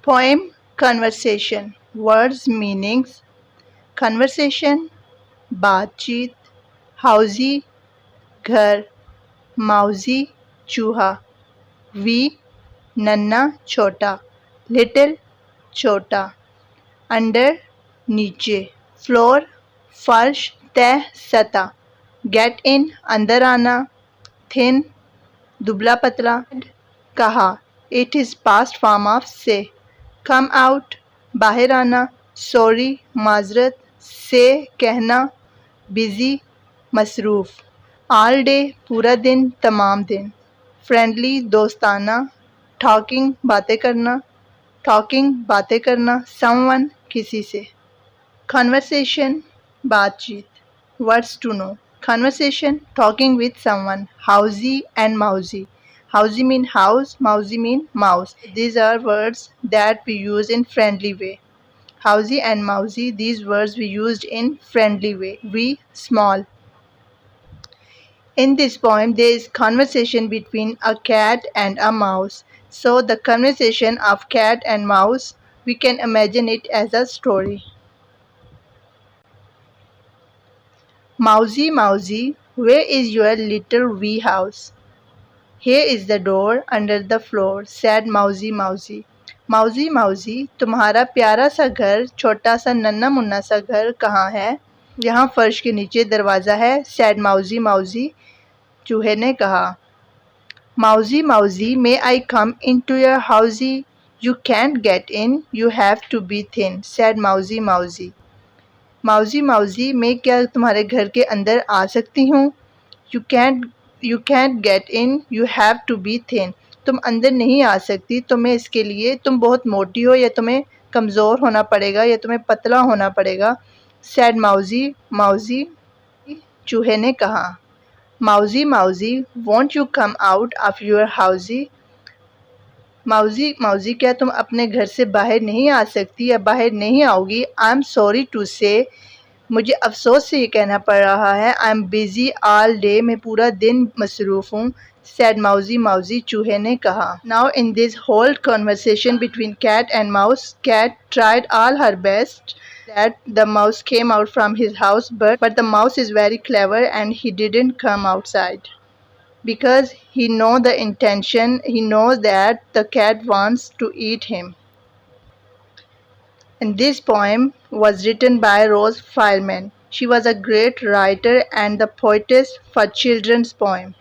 Poem conversation. Words meanings. Conversation बातचीत. Housey घर. Mousy चूहा. We नन्ना छोटा. Little छोटा. Under नीचे. Floor फर्श तह सतह. Get in अंदर आना. Thin दुबला पतला. कहा. It is past form of say. Come out बाहर आना. Sorry माजरत. Say कहना. Busy मसरूफ. All day पूरा दिन तमाम दिन. Friendly दोस्ताना. Talking बातें करना. Talking बातें करना. Someone किसी से. Conversation बातचीत. Words to know. Conversation talking with someone. Housey and mousy. Housey mean house, mousy mean mouse. These are words that we use in friendly way. Housey and mousy, these words we used in friendly way. We small. In this poem, there is conversation between a cat and a mouse. So the conversation of cat and mouse, we can imagine it as a story. Mousy, mousy, where is your little wee house? Here is the door under the floor, said Mousy, mousy. Mousy, mousy, तुम्हारा प्यारा सा घर, छोटा सा नन्ना मुन्ना सा घर कहाँ है? यहाँ फर्श के नीचे दरवाज़ा है, said Mousy, mousy. चूहे ने कहा. Mousy, mousy, may I come into your housey? You can't get in, you have to be thin, said Mousy, mousy. Mousy, mousy, मैं क्या तुम्हारे घर के अंदर आ सकती हूँ? You can't get in, you have to be thin. तुम अंदर नहीं आ सकती, तुम्हें इसके लिए तुम बहुत मोटी हो या तुम्हें कमज़ोर होना पड़ेगा या तुम्हें पतला होना पड़ेगा. Said Mousy, mousy. चूहे ने कहा. Mousy, mousy, won't you come out of your housey? Mousy, mousy, क्या तुम अपने घर से बाहर नहीं आ सकती या बाहर नहीं आओगी? I'm sorry to say, मुझे अफसोस से ये कहना पड़ रहा है. I'm busy all day, मैं पूरा दिन मसरूफ़ हूँ. Said Mousy, mousy, चूहे ने कहा. Now in this whole conversation between cat and mouse, cat tried all her best that the mouse came out from his house, but the mouse is very clever and he didn't come outside. Because he knows the intention, he knows that the cat wants to eat him. And this poem was written by Rose Fileman. She was a great writer and the poetess for children's poem.